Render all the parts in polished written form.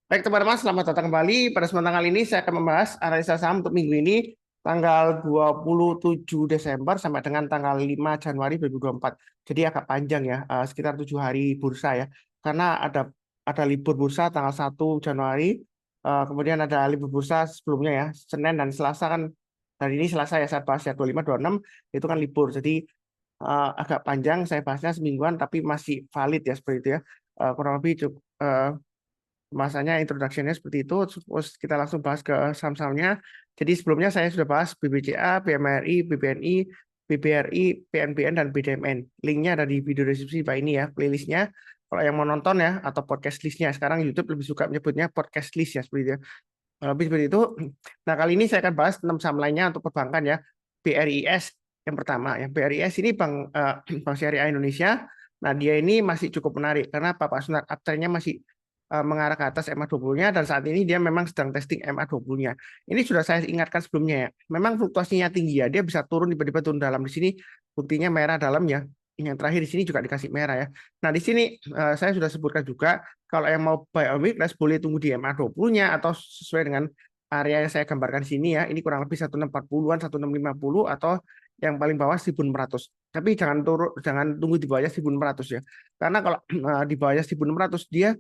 Baik teman-teman, selamat datang kembali. Pada kesempatan kali ini saya akan membahas analisa saham untuk minggu ini tanggal 27 Desember sampai dengan tanggal 5 Januari 2024. Jadi agak panjang ya, sekitar 7 hari bursa ya. Karena ada libur bursa tanggal 1 Januari, kemudian ada libur bursa sebelumnya ya, Senin dan Selasa kan. Hari ini Selasa ya, saya bahas ya 25, 26 itu kan libur. Jadi agak panjang saya bahasnya semingguan tapi masih valid ya seperti itu ya. Kurang lebih cukup masanya introduction-nya seperti itu. Terus kita langsung bahas ke saham-sahamnya. Jadi sebelumnya saya sudah bahas BBCA, BMRI, BBNI, BBRI, PNBN, dan BDMN. Linknya ada di video deskripsi Pak ini ya, playlistnya. Kalau yang mau nonton ya, atau podcast listnya. Sekarang YouTube lebih suka menyebutnya podcast list ya, seperti itu. Lebih seperti itu. Nah, kali ini saya akan bahas 6 saham lainnya untuk perbankan ya. BRIS yang pertama. Ya, BRIS ini Bank Syariah Indonesia. Nah, dia ini masih cukup menarik karena Pak Sunar uptrend-nya masih mengarah ke atas MA20-nya dan saat ini dia memang sedang testing MA20-nya. Ini sudah saya ingatkan sebelumnya ya. Memang fluktuasinya tinggi ya. Dia bisa turun tiba-tiba turun dalam di sini buktinya merah dalam ya. Yang terakhir di sini juga dikasih merah ya. Nah, di sini saya sudah sebutkan juga kalau yang mau buy on weakness boleh tunggu di MA20-nya atau sesuai dengan area yang saya gambarkan di sini ya. Ini kurang lebih 1640-an, 1650 atau yang paling bawah 1600. Tapi jangan tunggu di bawahnya 1600 ya. Karena kalau di bawahnya 1600 dia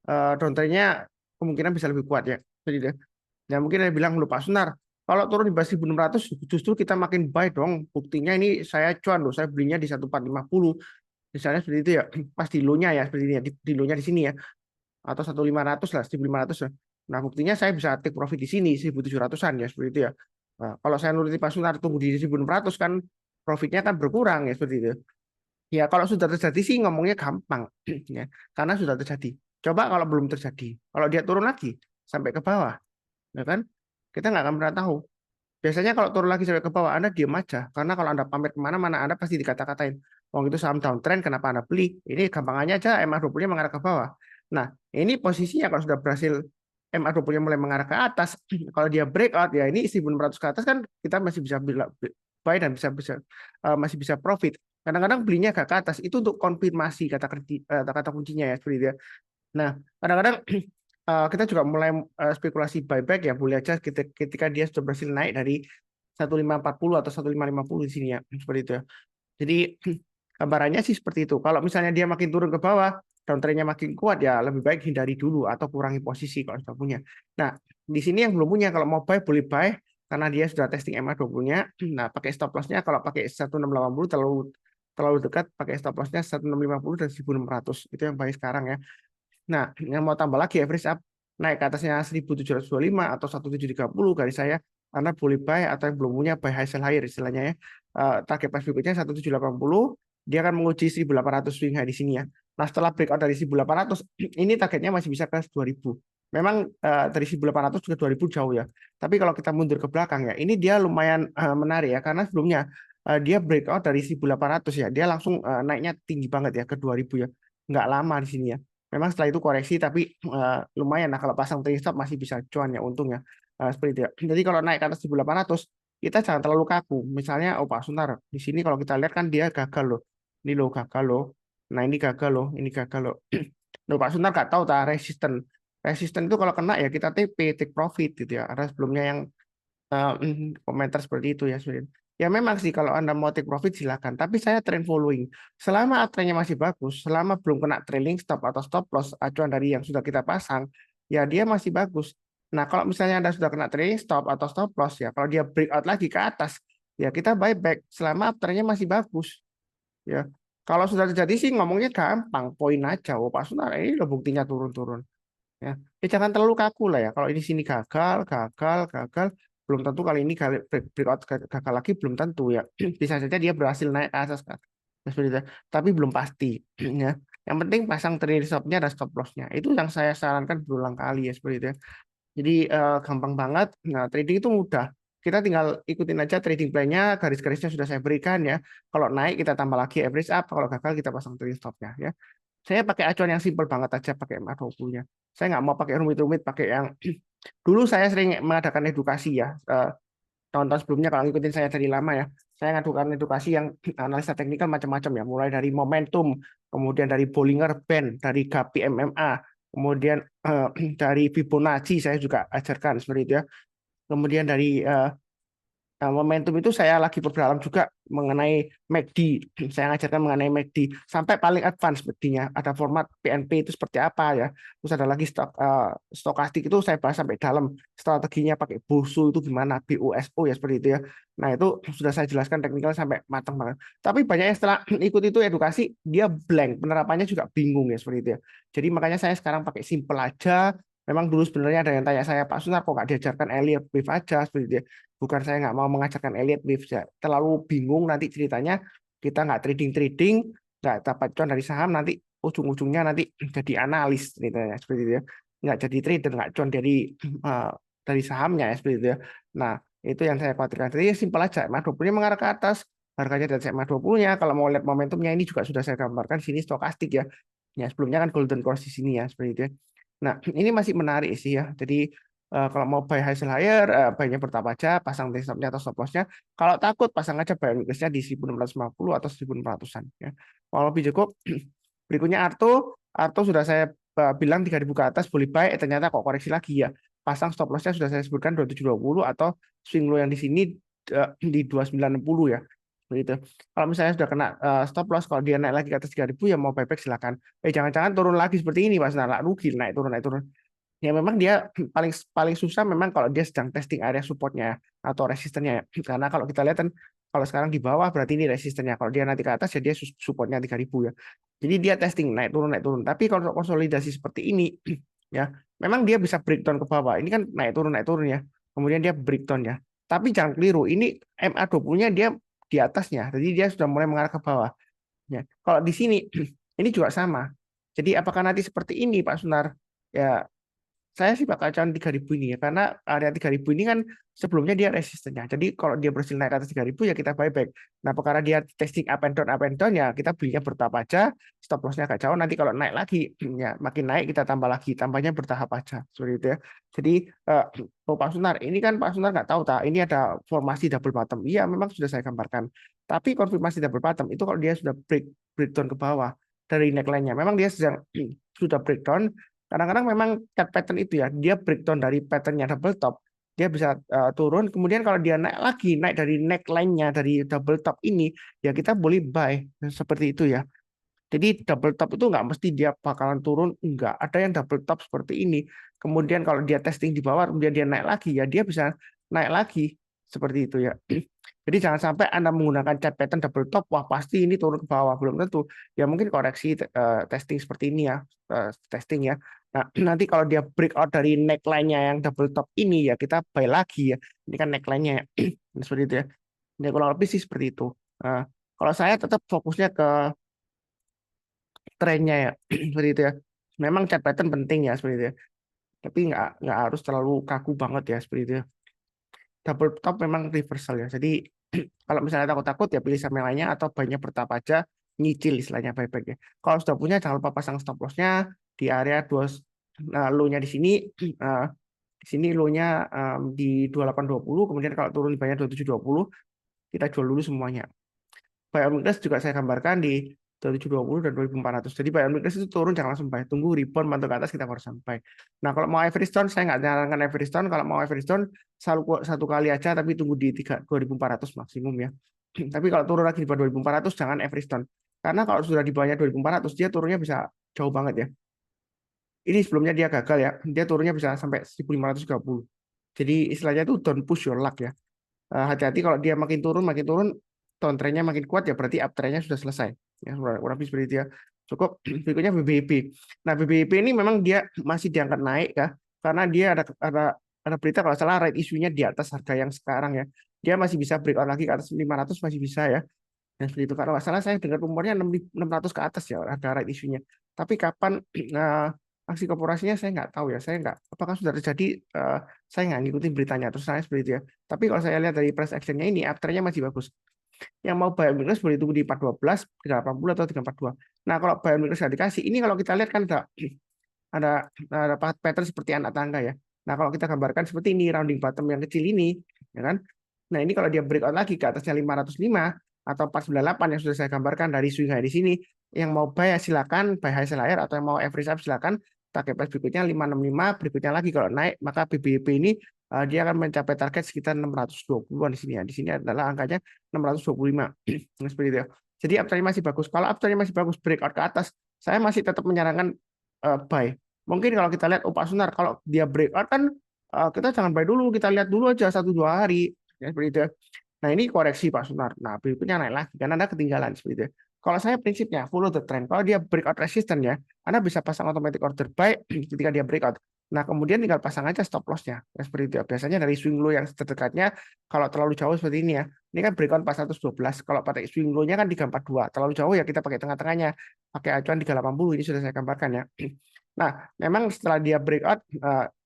downtrend-nya kemungkinan bisa lebih kuat ya. Jadi ya mungkin ada bilang lupa Sunar. Kalau turun di bawah 1600 justru kita makin buy dong. Buktinya ini saya cuan loh, saya belinya di 1450. Misalnya seperti itu ya. Pas di low-nya ya seperti ini ya, di low-nya di sini ya. Atau 1500 lah, 1500 lah. Nah, buktinya saya bisa take profit di sini 1700-an ya seperti itu ya. Nah, kalau saya nuruti Pak Sunar tunggu di 1600 kan profitnya kan berkurang ya seperti itu. Ya, kalau sudah terjadi sih ngomongnya gampang ya, karena sudah terjadi. Coba kalau belum terjadi, kalau dia turun lagi sampai ke bawah, ya kan? Kita nggak akan pernah tahu. Biasanya kalau turun lagi sampai ke bawah, Anda diam aja. Karena kalau Anda pamit kemana-mana, Anda pasti dikata-katain. Wong itu saham downtrend, kenapa Anda beli? Ini gampangannya aja MA20-nya mengarah ke bawah. Nah, ini posisinya kalau sudah berhasil MA20-nya mulai mengarah ke atas, kalau dia breakout, ya ini 1600 ke atas kan kita masih bisa buy dan masih bisa profit. Kadang-kadang belinya agak ke atas, itu untuk konfirmasi kata kuncinya ya, seperti itu ya. Nah, kadang-kadang kita juga mulai spekulasi buyback ya, boleh aja ketika dia sudah berhasil naik dari 1540 atau 1550 di sini ya, seperti itu ya. Jadi gambarannya sih seperti itu. Kalau misalnya dia makin turun ke bawah, downtrend-nya makin kuat ya lebih baik hindari dulu atau kurangi posisi kalau sudah punya. Nah, di sini yang belum punya kalau mau buy boleh buy karena dia sudah testing MA20-nya. Nah, pakai stop loss-nya kalau pakai 1680 terlalu terlalu dekat, pakai stop loss-nya 1650 dan 1600. Itu yang baik sekarang ya. Nah, yang mau tambah lagi average up naik ke atasnya 1725 atau 1730 garis saya Anda boleh buy atau yang belum punya buy high sell higher istilahnya ya. Target price berikutnya 1780, dia akan menguji 1800 swing high di sini ya. Nah, setelah breakout dari 1800 ini targetnya masih bisa ke 2000. Memang dari 1800 ke 2000 jauh ya. Tapi kalau kita mundur ke belakang ya, ini dia lumayan menarik ya karena sebelumnya dia breakout dari 1800 ya. Dia langsung naiknya tinggi banget ya ke 2000 ya. Nggak lama di sini ya. Memang setelah itu koreksi tapi lumayan lah kalau pasang trading stop masih bisa cuan ya untungnya. Seperti itu ya. Jadi kalau naik ke atas 1800 kita jangan terlalu kaku. Misalnya oh Pak Suntar di sini kalau kita lihat kan dia gagal loh. Ini loh gagal loh. Nah ini gagal loh, ini gagal loh. Loh Pak Suntar nggak tahu tak resisten. Resisten itu kalau kena ya kita TP, take profit gitu ya. Ada sebelumnya yang komentar seperti itu ya Surin. Ya memang sih kalau Anda mau take profit silakan, tapi saya trend following. Selama trennya masih bagus, selama belum kena trailing stop atau stop loss acuan dari yang sudah kita pasang, ya dia masih bagus. Nah, kalau misalnya Anda sudah kena trailing stop atau stop loss ya, kalau dia breakout lagi ke atas, ya kita buy back selama trennya masih bagus. Ya. Kalau sudah terjadi sih ngomongnya gampang, poin aja. Oh, Pak Sunar, ini udah buktinya turun-turun. Ya. Jangan terlalu kaku lah ya. Kalau ini sini gagal, gagal, gagal, belum tentu kali ini breakout gagal lagi belum tentu ya. Bisa saja dia berhasil naik ke atas kan. Seperti itu. Tapi belum pasti ya. Yang penting pasang trailing stop-nya dan stop loss-nya. Itu yang saya sarankan berulang kali ya seperti itu ya. Jadi gampang banget. Nah, trading itu mudah. Kita tinggal ikutin aja trading plan-nya, garis-garisnya sudah saya berikan ya. Kalau naik kita tambah lagi average up, kalau gagal kita pasang trailing stop-nya ya. Saya pakai acuan yang simpel banget aja pakai MA20-nya. Saya nggak mau pakai rumit-rumit, pakai yang dulu saya sering mengadakan edukasi ya. Tahun-tahun sebelumnya kalau ngikutin saya dari lama ya, saya ngadukan edukasi yang analisa teknikal macam-macam ya, mulai dari momentum, kemudian dari Bollinger Band, dari GAPI MMA, Kemudian dari Fibonacci saya juga ajarkan seperti itu ya. Kemudian dari nah, momentum itu saya lagi berdalam juga mengenai MACD. Saya ngajarkan mengenai MACD sampai paling advance MACD-nya. Ada format PNP itu seperti apa ya. Terus ada lagi stokastik itu saya bahas sampai dalam. Strateginya pakai BOSU itu gimana, BOSO ya seperti itu ya. Nah itu sudah saya jelaskan teknikal sampai matang banget. Tapi banyak yang setelah ikut itu edukasi dia blank, penerapannya juga bingung ya seperti itu ya. Jadi makanya saya sekarang pakai simple aja. Memang dulu sebenarnya ada yang tanya saya, Pak Sunar kok nggak diajarkan Elliott Wave aja seperti itu ya. Bukan saya nggak mau mengajarkan Elliott Wave, terlalu bingung nanti ceritanya kita nggak trading, nggak dapat cuan dari saham, nanti ujung-ujungnya nanti jadi analis ceritanya seperti itu ya. Nggak jadi trader, nggak cuan dari sahamnya ya seperti itu ya. Nah, itu yang saya khawatirkan. Jadi simpel aja, MA20-nya mengarah ke atas, harganya dari SMA20-nya. Kalau mau lihat momentumnya ini juga sudah saya gambarkan sini stokastik ya. Ya, sebelumnya kan golden cross di sini ya, seperti itu ya. Nah, ini masih menarik sih ya. Jadi kalau mau buy hasil higher, buy-nya bertahap aja, pasang take stop-nya atau stop loss-nya. Kalau takut, pasang aja buy weakness-nya di 1650 atau 1400-an. Ya. Kalau lebih cukup, berikutnya Arto. Arto sudah saya bilang 3000 ke atas boleh buy, ternyata kok koreksi lagi ya. Pasang stop loss-nya sudah saya sebutkan 2720 atau swing low yang di sini di 2960 ya. Begitu. Kalau misalnya sudah kena stop loss, kalau dia naik lagi ke atas 3000 ya mau buyback silakan. Jangan-jangan turun lagi seperti ini Mas Nala, rugi naik turun. Ya memang dia paling paling susah memang kalau dia sedang testing area supportnya atau resistennya ya. Karena kalau kita lihat kan kalau sekarang di bawah berarti ini resistennya. Kalau dia nanti ke atas ya dia supportnya 3000 ya. Jadi dia testing naik turun. Tapi kalau konsolidasi seperti ini ya memang dia bisa breakdown ke bawah. Ini kan naik turun ya. Kemudian dia breakdown ya. Tapi jangan keliru, ini MA20-nya dia di atasnya. Jadi dia sudah mulai mengarah ke bawah. Ya. Kalau di sini ini juga sama. Jadi apakah nanti seperti ini Pak Sunar? Ya saya sih bakal calon 3000 ini ya, karena area 3000 ini kan sebelumnya dia resistennya. Jadi kalau dia berhasil naik ke atas 3000 ya kita buyback. Nah, perkara dia testing up and down ya kita belinya bertahap aja, stop loss-nya agak jauh. Nanti kalau naik lagi ya makin naik kita tambah lagi, tambahnya bertahap aja seperti itu ya. Jadi Pak Sunar, ini kan Pak Sunar nggak tahu tak, ini ada formasi double bottom. Iya, memang sudah saya gambarkan. Tapi konfirmasi double bottom itu kalau dia sudah breakdown ke bawah dari neckline-nya, memang dia sedang sudah breakdown. Kadang-kadang memang cat pattern itu ya, dia breakdown dari patternnya double top, dia bisa turun. Kemudian kalau dia naik lagi, naik dari neckline-nya dari double top ini, ya kita boleh buy seperti itu ya. Jadi double top itu nggak mesti dia bakalan turun, enggak. Ada yang double top seperti ini. Kemudian kalau dia testing di bawah, kemudian dia naik lagi, ya dia bisa naik lagi seperti itu ya. Jadi jangan sampai Anda menggunakan chart pattern double top, wah pasti ini turun ke bawah, belum tentu. Ya mungkin koreksi testing seperti ini ya, testing ya. Nah, nanti kalau dia breakout dari neckline-nya yang double top ini ya kita buy lagi ya. Ini kan neckline-nya ya. Seperti itu ya. Ya kurang lebih sih seperti itu. Kalau saya tetap fokusnya ke trennya ya, seperti itu ya. Memang chart pattern penting ya seperti itu ya. Tapi nggak harus terlalu kaku banget ya seperti itu ya. Double top memang reversal ya. Jadi kalau misalnya takut-takut ya pilih sama yang lainnya atau banyak bertahap aja nyicil istilahnya buyback ya. Kalau sudah punya jangan lupa pasang stop loss-nya di area low-nya di sini di sini low-nya di 2820, kemudian kalau turun di banyak 2720 kita jual dulu semuanya. Buy on weakness juga saya gambarkan di 2720 dan 2400. Jadi buy on weakness itu turun jangan langsung buy, tunggu rebound mantul ke atas kita baru sampai. Nah, kalau mau average down saya nggak nyarankan average down, kalau mau average down satu kali aja tapi tunggu di 2400 maksimum ya. Tapi kalau turun lagi di bawah 2400 jangan average down. Karena kalau sudah di bawahnya 2400 dia turunnya bisa jauh banget ya. Ini sebelumnya dia gagal ya, dia turunnya bisa sampai 1530. Jadi istilahnya itu don't push your luck ya. Hati-hati kalau dia makin turun, downtrendnya makin kuat ya berarti uptrendnya sudah selesai. Ya, kurang lebih seperti itu ya. Cukup. Berikutnya BBIB. Nah, BBIB ini memang dia masih diangkat naik ya, karena dia ada berita kalau salah right isunya di atas harga yang sekarang ya. Dia masih bisa breakout lagi ke atas 500 masih bisa ya. Dan seperti itu kalau nggak salah saya dengar rumornya 600 ke atas ya harga right isunya. Tapi kapan aksi korporasinya saya nggak tahu ya. Saya nggak apakah sudah terjadi, saya nggak ngikutin beritanya terus saya seperti itu ya. Tapi kalau saya lihat dari price actionnya ini uptrendnya masih bagus. Yang mau buy on weakness boleh tunggu di 412, 380 atau 342. Nah, kalau buy on weakness nggak dikasih, ini kalau kita lihat kan ada pattern seperti anak tangga ya. Nah, kalau kita gambarkan seperti ini rounding bottom yang kecil ini, ya kan? Nah, ini kalau dia breakout lagi ke atasnya 505 atau 498 yang sudah saya gambarkan dari swing high di sini, yang mau buy silakan buy high sell higher, atau yang mau average up silakan target price berikutnya 565, berikutnya lagi kalau naik maka BBB ini dia akan mencapai target sekitar 620-an di sini ya. Di sini adalah angkanya 625. Seperti itu ya. Jadi uptrend masih bagus. Kalau uptrend masih bagus breakout ke atas, saya masih tetap menyarankan buy. Mungkin kalau kita lihat Pak Sunar, kalau dia breakout kan kita jangan buy dulu, kita lihat dulu aja 1-2 hari. Ya, seperti itu ya. Nah ini koreksi Pak Sunar. Nah berikutnya naik lagi karena Anda ketinggalan seperti itu ya. Kalau saya prinsipnya follow the trend. Kalau dia breakout resistance ya, Anda bisa pasang automatic order buy ketika dia breakout. Nah, kemudian tinggal pasang aja stop loss-nya. Ya, seperti itu ya. Biasanya dari swing low yang terdekatnya, kalau terlalu jauh seperti ini ya. Ini kan breakout 412. Kalau pakai swing low-nya kan 342. Terlalu jauh ya kita pakai tengah-tengahnya. Pakai acuan 380. Ini sudah saya gambarkan ya. Nah, memang setelah dia breakout,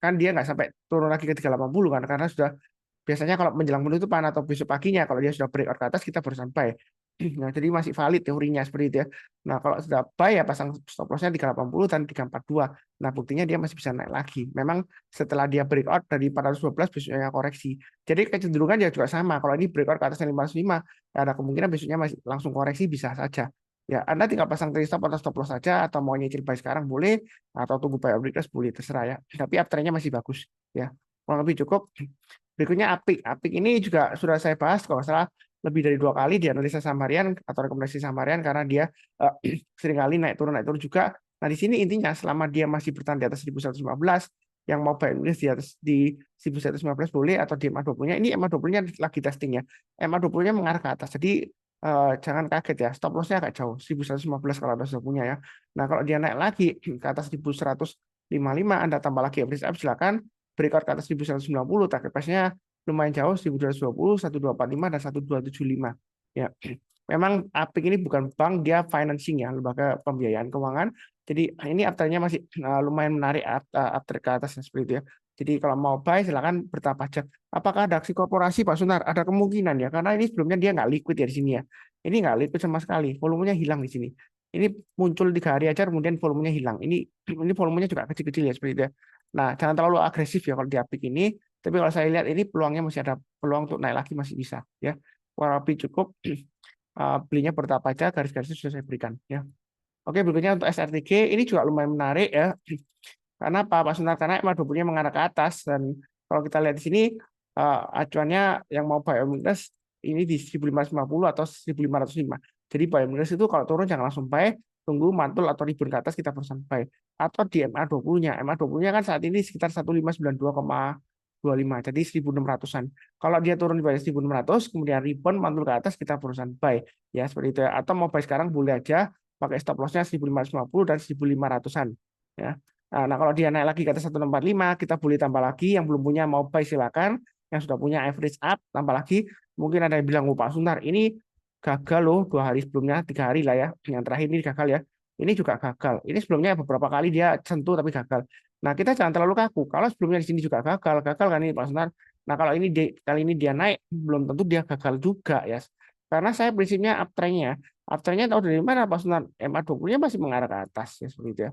kan dia nggak sampai turun lagi ke 380 kan. Karena sudah biasanya kalau menjelang penutupan atau besok paginya, kalau dia sudah breakout ke atas, kita baru sampai. Nah, jadi masih valid teorinya seperti itu ya. Nah, kalau sudah buy ya pasang stop loss-nya 380 dan 342. Nah, buktinya dia masih bisa naik lagi. Memang setelah dia breakout dari 412 besoknya koreksi. Jadi kecenderungan ya juga sama. Kalau ini breakout ke atas 505, ya ada kemungkinan besoknya masih langsung koreksi bisa saja. Ya, Anda tinggal pasang trade stop atau stop loss saja atau mau nyicil buy sekarang boleh atau tunggu buy breakers boleh terserah ya. Tapi uptrend-nya masih bagus ya. Kurang lebih cukup. Berikutnya Apik. Apik ini juga sudah saya bahas kalau salah lebih dari 2 kali di analisa saham harian atau rekomendasi saham harian karena dia seringkali naik turun juga. Nah di sini intinya selama dia masih bertahan di atas 1115, yang mau buy di atas di 1115 boleh atau di MA20-nya. Ini MA20-nya lagi testing ya. MA20-nya mengarah ke atas. Jadi jangan kaget ya. Stop loss-nya agak jauh 1115 kalau Anda sudah punya ya. Nah kalau dia naik lagi ke atas 1155 Anda tambah lagi average up silakan breakout ke atas 1190 target price-nya lumayan jauh 1220, 1245 dan 1275. Ya. Memang Apik ini bukan bank, dia financing ya, lembaga pembiayaan keuangan. Jadi ini uptrend-nya masih lumayan menarik uptrend ke atas seperti itu ya. Jadi kalau mau buy silakan bertahap aja. Apakah ada aksi korporasi Pak Sunar? Ada kemungkinan ya, karena ini sebelumnya dia nggak liquid ya di sini ya. Ini nggak liquid sama sekali, volumenya hilang di sini. Ini muncul 3 hari aja, kemudian volumenya hilang. Ini volumenya juga kecil-kecil ya seperti itu ya. Nah, jangan terlalu agresif ya kalau di Apik ini. Tapi kalau saya lihat ini peluangnya masih ada peluang untuk naik lagi masih bisa ya. Kurang lebih cukup belinya bertahap aja, garis-garisnya sudah saya berikan ya. Oke, berikutnya untuk SRTG ini juga lumayan menarik ya. Karena Pak Sunar karena MA20-nya mengarah ke atas dan kalau kita lihat di sini acuannya yang mau buy omnibus ini di 1550 atau 1505. Jadi buy omnibus itu kalau turun jangan langsung buy, tunggu mantul atau rebound ke atas kita baru sampai. Atau di MA20-nya. MA20-nya kan saat ini sekitar 1592,25. Jadi 1600-an. Kalau dia turun di bawah 1600 kemudian rebound mantul ke atas kita barusan buy. Ya seperti itu ya. Atau mau buy sekarang boleh aja pakai stop loss-nya 1550 dan 1500-an. Ya. Nah, kalau dia naik lagi ke atas 165, kita boleh tambah lagi. Yang belum punya mau buy silakan. Yang sudah punya average up, tambah lagi. Mungkin ada yang bilang, Pak Suntar, ini gagal loh 2 hari sebelumnya, 3 hari lah ya. Yang terakhir ini gagal ya. Ini juga gagal. Ini sebelumnya beberapa kali dia sentuh tapi gagal. Nah, kita jangan terlalu kaku. Kalau sebelumnya di sini juga gagal kan ini Pak Suntar. Nah, kalau ini kali ini dia naik, belum tentu dia gagal juga ya. Karena saya prinsipnya uptrend-nya tahu dari mana Pak Suntar? MA20-nya masih mengarah ke atas ya seperti itu ya.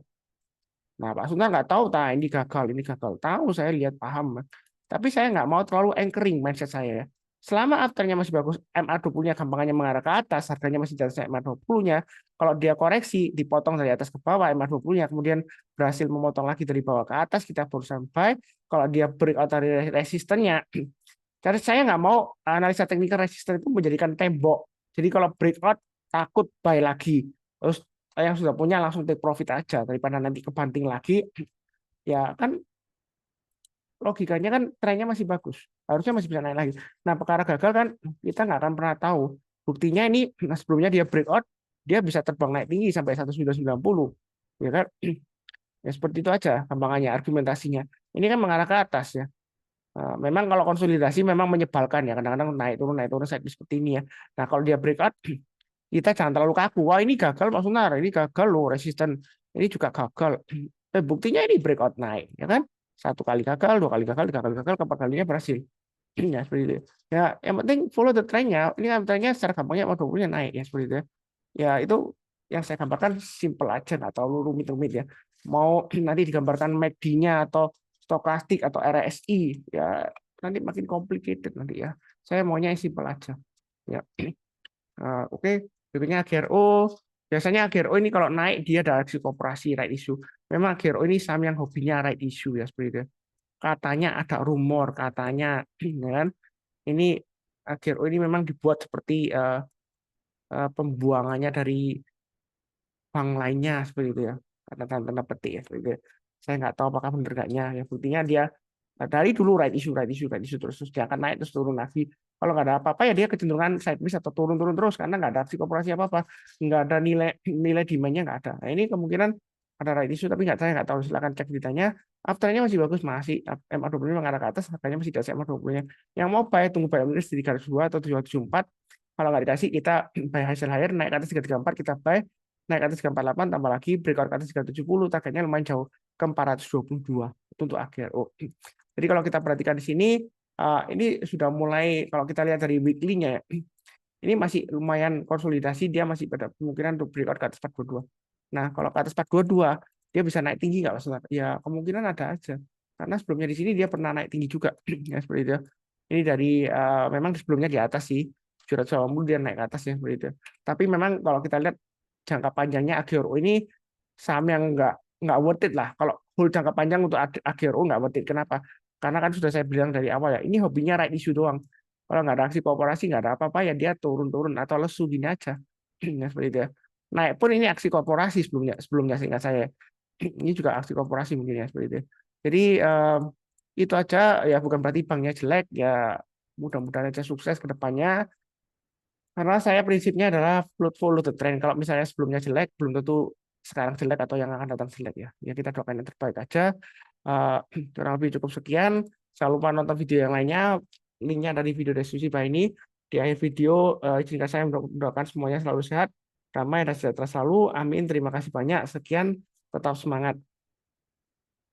Nah, Pak Suntar nggak tahu, ini gagal. Tahu, saya lihat, paham. Tapi saya nggak mau terlalu anchoring mindset saya ya. Selama afternya masih bagus, MA20-nya gampangannya mengarah ke atas, harganya masih di atas MA20-nya, kalau dia koreksi, dipotong dari atas ke bawah MA20-nya, kemudian berhasil memotong lagi dari bawah ke atas, kita baru sampai. Kalau dia breakout dari resistennya, karena saya nggak mau analisa teknikal resisten itu menjadikan tembok. Jadi kalau breakout, takut buy lagi. Terus yang sudah punya langsung take profit aja daripada nanti kebanting lagi ya kan logikanya kan trennya masih bagus harusnya masih bisa naik lagi. Nah perkara gagal kan kita nggak akan pernah tahu buktinya ini sebelumnya dia breakout dia bisa terbang naik tinggi sampai 1990 ya kan ya seperti itu aja gampangannya argumentasinya ini kan mengarah ke atas ya. Memang kalau konsolidasi memang menyebalkan ya kadang-kadang naik turun seperti ini ya. Nah kalau dia breakout kita jangan terlalu kaku. Wah ini gagal Pak Sunar, ini gagal loh resisten, ini juga gagal. Buktinya ini breakout naik, ya kan? 1 kali gagal, 2 kali gagal, 3 kali gagal, keempat kalinya berhasil. Ya seperti itu. Ya yang penting follow the trend-nya. Ini kan trend-nya secara gampangnya mau 20-nya naik ya seperti itu. Ya itu yang saya gambarkan simple aja, nggak terlalu rumit-rumit ya. Mau nanti digambarkan MACD-nya atau stokastik atau RSI, ya nanti makin complicated nanti ya. Saya maunya yang simple aja. Ya. Oke. Berikutnya GRO Biasanya AGRO ini kalau naik dia ada aksi koperasi right issue. Memang AGRO ini saham yang hobinya right issue ya seperti itu. Katanya ada rumor, katanya ya kan, ini AGRO ini memang dibuat seperti pembuangannya dari bank lainnya seperti itu ya, karena tanda petik ya seperti itu. Saya nggak tahu apakah benar nggaknya ya, buktinya dia dari dulu right issue terus dia akan naik terus turun lagi. Kalau nggak ada apa-apa ya dia kecenderungan sideways atau turun terus karena nggak ada aksi korporasi apa-apa, nggak ada nilai nilai demand-nya nggak ada. Nah, ini kemungkinan ada right issue tapi nggak, saya nggak tahu, silakan cek beritanya. Afternya masih bagus, masih MA20 mengarah ke atas, harganya masih di atas MA20-nya. Yang mau buy tunggu buy minus di 302 atau 774. Kalau nggak dikasih kita buy hasil higher, naik ke atas 334 kita buy, naik ke atas 348 tambah lagi breakout ke atas 370, targetnya lumayan jauh ke 422 itu untuk AGRO. Jadi kalau kita perhatikan di sini ini sudah mulai, kalau kita lihat dari weekly-nya ya, ini masih lumayan konsolidasi, dia masih pada kemungkinan untuk breakout ke atas 422. Nah, kalau ke atas 422 dia bisa naik tinggi nggak Mas? Ya kemungkinan ada aja. Karena sebelumnya di sini dia pernah naik tinggi juga ya seperti itu. Ini dari memang sebelumnya di atas sih. 780 dia naik ke atas ya seperti itu. Tapi memang kalau kita lihat jangka panjangnya AGRO ini saham yang nggak worth it lah. Kalau hold jangka panjang untuk AGRO nggak worth it. Kenapa? Karena kan sudah saya bilang dari awal ya, ini hobinya right issue doang. Kalau nggak ada aksi korporasi, nggak ada apa-apa ya dia turun-turun atau lesu gini aja. Ya, seperti itu ya. Naik pun ini aksi korporasi sebelumnya, sebelumnya seingat saya. Ini juga aksi korporasi mungkin ya seperti itu. Jadi itu aja ya, bukan berarti banknya jelek ya, mudah-mudahan aja sukses ke depannya. Karena saya prinsipnya adalah follow the trend. Kalau misalnya sebelumnya jelek, belum tentu sekarang jelek atau yang akan datang jelek ya. Ya kita doakan yang terbaik aja. Eh, Kurang lebih cukup sekian. Jangan lupa nonton video yang lainnya. Linknya dari video deskripsi bawah ini. Di akhir video, izinkan saya mendoakan semuanya selalu sehat, damai, dan sejahtera selalu. Amin. Terima kasih banyak. Sekian. Tetap semangat.